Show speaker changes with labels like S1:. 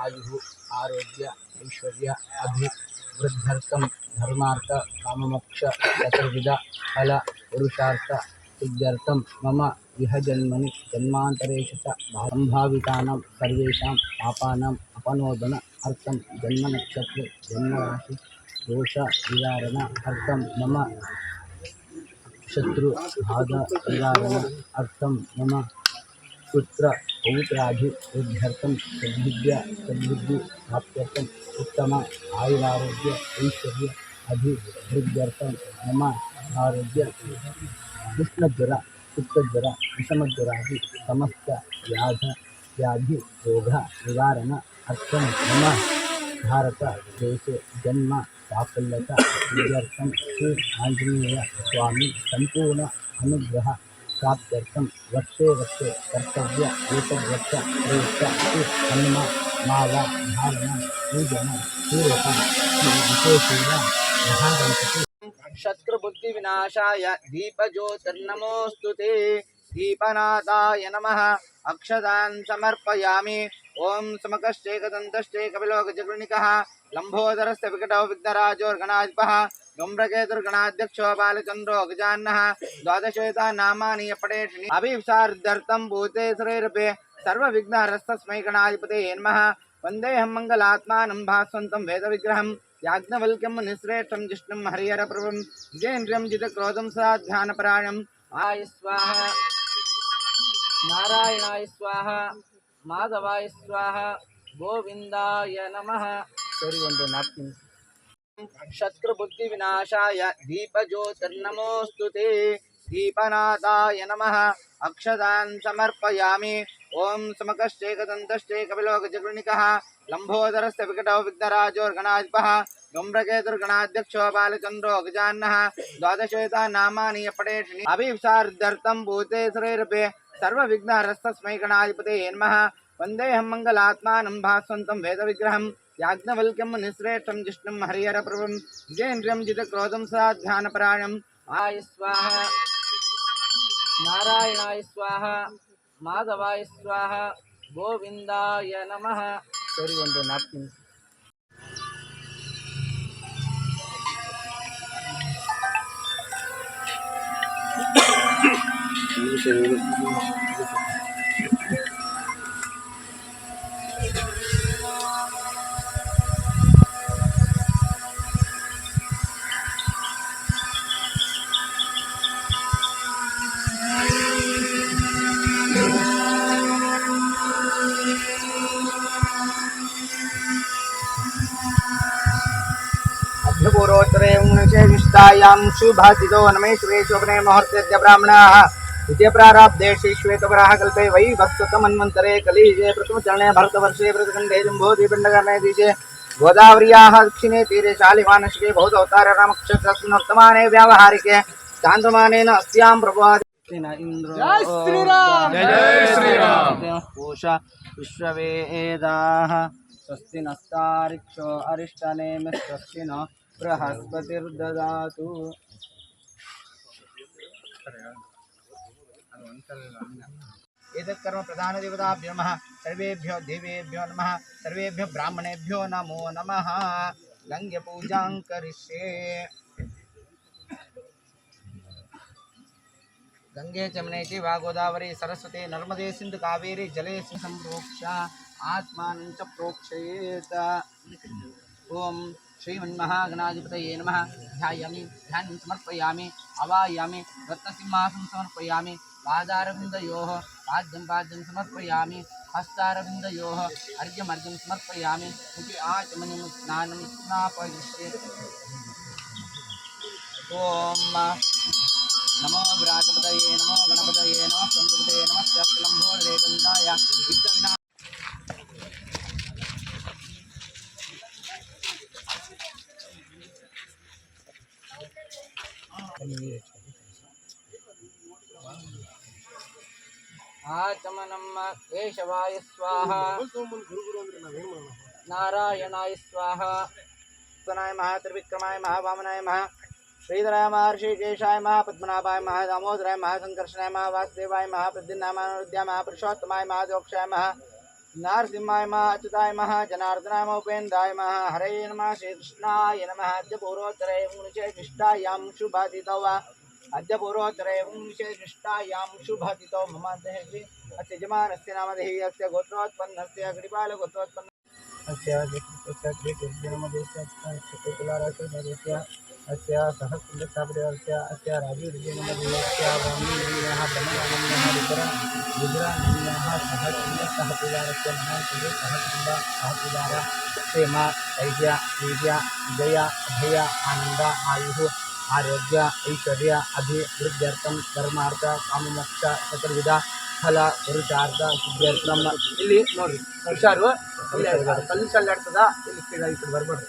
S1: आयुः आरोग्य ऐश्वर्य अभिवृद्ध्यर्थं धर्मार्थ काममोक्ष चतुर्विध फल पुरुषार्थ सिद्ध्यर्थं मम इह जन्मनि जन्मान्तरेषु च सम्भावितानां सर्वेषां पापानाम् अपनोदन अर्थं जन्मनक्षत्रे जन्मराशि दोष निवारण अर्थं मम शत्रु बाधा निवारण अर्थं मम पुत्र पौत्राभिवृद्ध्यर्थं सद्बुद्धि प्राप्त्यर्थम् उत्तम आयुरारोग्य ऐश्वर्य अभिवृद्ध्यर्थं मम आरोग्य कृष्णज्वर पित्तज्वर विषमज्वरादि समस्त व्याधि रोग निवारण अर्थं मम भारत देशे जन्म साफल्यता सिद्ध्यर्थं श्री आंजनेय स्वामी संपूर्ण अनुग्रह प्राप्त्यर्थं वर्षे वर्षे कर्तव्य एतद्वर्ष प्रयुक्त श्री हनुम माव धारण पूजन पूर्वकं विशेषेण महागणपति शत्रुबुद्धि विनाशाय दीपज्योतिर्नमोस्तुते दीपनाथाय नमः अक्षदान् समर्पयामि ओम समकश्चैकदन्तश्चै कपिलो गजगृणिकः लम्बोदरस्य विकटो विघ्नराजोर्गणाधिपः गम्भ्रकेतुर्गणाध्यक्षो बालचन्द्रो गजाननः द्वादशेता नामानि पठेत् अभिसार्ध्यर्थं भूते श्रीरपे सर्वविघ्नहरस्तस्मै गणाधिपतये नमः वन्देऽहं मङ्गलात्मानं भास्वन्तं वेदविग्रहं याज्ञवल्क्यं निःश्रेष्ठं जिष्णुं हरिहरप्रभुं जितेन्द्रियं जितक्रोधं सदा ध्यानपरायणं आय स्वाहा नारायणाय स्वाहा माधवाय स्वाहा गोविंदाय नमः शत्रुबुद्धि विनाशाय दीपज्योतिर्नमोस्तुते दीपनाथाय नमः अक्षदान् समर्पयामि ओम समकश्चैकदन्तश्चै कपिलो गजगृणिकः लम्बोदरस्य विकटो विघ्नराजोर्गणाधिपः गम्भ्रकेतुर्गणाध्यक्षो बालचन्द्रो गजाननः द्वादशेता नामानि पठेत् अभिसार्ध्यर्थं भूते श्रीरपे सर्वविघ्नहरस्तस्मै गणाधिपतये नमः वन्देऽहं मङ्गलात्मानं भास्वन्तं वेदविग्रहं याज्ञवल्क्यं निःश्रेष्ठं जिष्णुं हरिहरप्रभुं जितेन्द्रियं जितक्रोधं सदा ध्यानपरायणं आय स्वाहा नारायणाय स्वाहा माधवाय स्वाहा गोविंदाय नमः अभ्यपूर्वोत्तरे विष्टायां शुभासितो नमेश्वरे शोभने मुहूर्ते ब्राह्मणाः द्वितीय प्रारब्धे श्वेतवराह कल्पे वै वस्तुतमन्वन्तरे कलियुगे प्रथमचरणे भरतवर्षे प्रतिखण्डे जम्बोद्वीपण्डकर्णे दीजे गोदावर्याः दक्षिणे तीरे शालिवानशिके बौद्धवतार रामक्षत्रस्मिन् वर्तमाने व्यावहारिके चान्द्रमानेन अस्यां प्रभाते इंद्रो जय श्रीराम पूषा विश्ववेदाः स्वस्ति नस्तारिक्षो अरिष्टनेमि स्वस्ति न बृहस्पतिर्ददातु एतत् कर्म प्रधान देवताभ्यो नमः सर्वेभ्यो देवेभ्यो नमः सर्वेभ्यो ब्राह्मणेभ्यो नमो नमः गंगे पूजां करिष्ये गंगे जमुने चैव गोदावरी सरस्वती नर्मदे सिंधु कावेरी जले संप्रोक्ष्य आत्मानं च प्रोक्षयेत् ओम श्रीमन्महागणाधिपतये नमः ध्यायामि ध्यानं समर्पयामि अवायामि रत्नसिंहासनं समर्पयामि पादारविन्दयोः पाद्यं समर्पयामि हस्तारविन्दयोः अर्घ्यमर्घ्यं समर्पयामि मुखे आचमनं स्नानं स्नापयिष्ये ओम नमो विराटपतये नमो गणपतये नमः संस्कृतये नमः स्यास्लम्भोरेगन्धाय विद्यविना आचमनं केशवाय स्वाहा नारायणाय स्वाहा तनाय महा त्रिविक्रमाय महावामनाय महा श्रीधराय महर्षिकेशाय महापद्मनाभाय महादामोदराय महासंकर्षणाय महावासुदेवाय महाप्रद्युम्नाय महारुद्राय महापुरुषोत्तमाय महादोक्षाय महा नारसिंहाय नमः अच्युताय नमः जनार्दनाय नमः उपेन्द्राय नमः हरये नमः श्रीकृष्णाय नमः अद्य पूर्वोत्तरे निष्ठायां शुभदितौ अद्य पूर्वोत्तरे निष्ठायां शुभदितौ मम देहे अस्य यजमानस्य नामधेहि अस्य गोत्रोत्पन्नस्य कृपालगोत्रोत्पन्न अस्य अस्य सहस्रस्य अस्य राजीवस्य ब्रह्मण्यः गुजरान्यः सहस्रस्य सहस्रदार क्षेम ऐश्वर्य वीर्य विजय अभय आनंद आयु आरोग्य ऐश्वर्य अभिवृद्ध्यर्थं धर्मार्थ काममोक्ष चतुर्विಧ ಫಲ ಪುರುಷಾರ್ಥ ಸಿದ್ಧಾರ್ಥಂ ಇಲ್ಲಿ ನೋಡ್ರಿ ಹುಷಾರು ಇಲ್ಲಿ ಕಲ್ಲು ಸಲ್ಲಾಡ್ತದ ಇಲ್ಲಿ ಈ ಕಡೆ ಬರ್ಬೇಡ್ರಿ